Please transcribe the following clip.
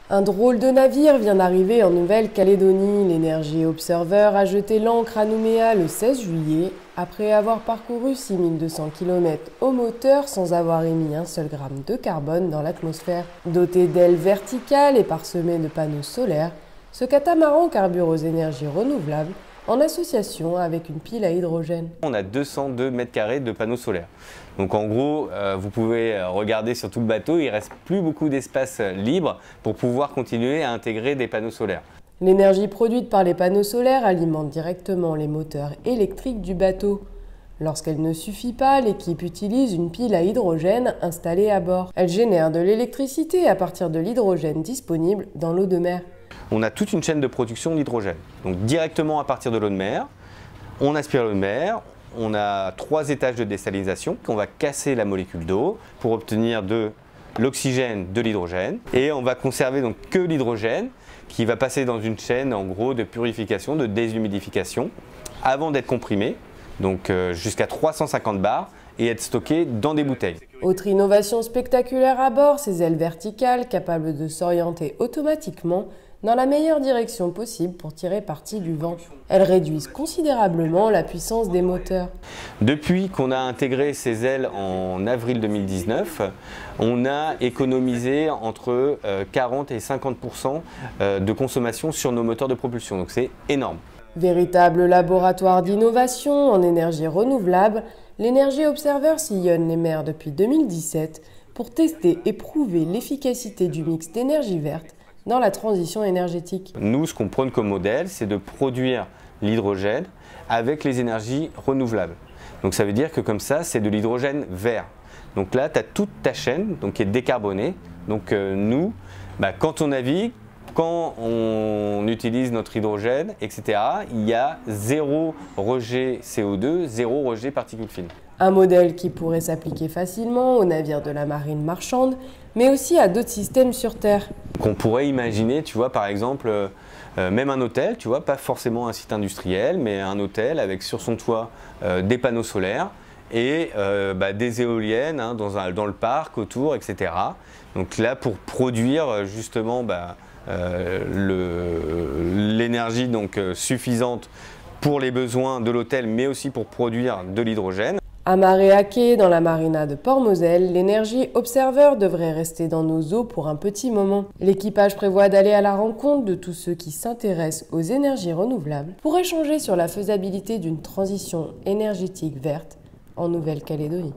Un drôle de navire vient d'arriver en Nouvelle-Calédonie. L'Energy Observer a jeté l'ancre à Nouméa le 16 juillet, après avoir parcouru 6200 km au moteur sans avoir émis un seul gramme de carbone dans l'atmosphère. Doté d'ailes verticales et parsemé de panneaux solaires, ce catamaran carbure aux énergies renouvelables en association avec une pile à hydrogène. On a 202 mètres carrés de panneaux solaires. Donc en gros, vous pouvez regarder sur tout le bateau, il ne reste plus beaucoup d'espace libre pour pouvoir continuer à intégrer des panneaux solaires. L'énergie produite par les panneaux solaires alimente directement les moteurs électriques du bateau. Lorsqu'elle ne suffit pas, l'équipe utilise une pile à hydrogène installée à bord. Elle génère de l'électricité à partir de l'hydrogène disponible dans l'eau de mer. On a toute une chaîne de production d'hydrogène. Donc directement à partir de l'eau de mer, on aspire l'eau de mer, on a 3 étages de désalinisation, on va casser la molécule d'eau pour obtenir de l'oxygène, de l'hydrogène, et on va conserver donc que l'hydrogène qui va passer dans une chaîne en gros de purification, de déshumidification, avant d'être comprimé, donc jusqu'à 350 bars, et être stocké dans des bouteilles. Autre innovation spectaculaire à bord, ces ailes verticales capables de s'orienter automatiquement dans la meilleure direction possible pour tirer parti du vent. Elles réduisent considérablement la puissance des moteurs. Depuis qu'on a intégré ces ailes en avril 2019, on a économisé entre 40 et 50% de consommation sur nos moteurs de propulsion, donc c'est énorme. Véritable laboratoire d'innovation en énergie renouvelable, l'Energy Observer sillonne les mers depuis 2017 pour tester et prouver l'efficacité du mix d'énergie verte dans la transition énergétique. Nous, ce qu'on prône comme modèle, c'est de produire l'hydrogène avec les énergies renouvelables. Donc ça veut dire que comme ça, c'est de l'hydrogène vert. Donc là, tu as toute ta chaîne donc, qui est décarbonée. Donc nous, quand on navigue, quand on utilise notre hydrogène, etc., il y a 0 rejet CO2, 0 rejet particules fines. Un modèle qui pourrait s'appliquer facilement aux navires de la marine marchande, mais aussi à d'autres systèmes sur Terre. Qu'on pourrait imaginer, tu vois, par exemple, même un hôtel, tu vois, pas forcément un site industriel, mais un hôtel avec sur son toit des panneaux solaires et des éoliennes dans le parc, autour, etc. Donc là, pour produire justement l'énergie suffisante pour les besoins de l'hôtel, mais aussi pour produire de l'hydrogène. Amarré à quai dans la marina de Port-Moselle, l'Energy Observer devrait rester dans nos eaux pour un petit moment. L'équipage prévoit d'aller à la rencontre de tous ceux qui s'intéressent aux énergies renouvelables pour échanger sur la faisabilité d'une transition énergétique verte en Nouvelle-Calédonie.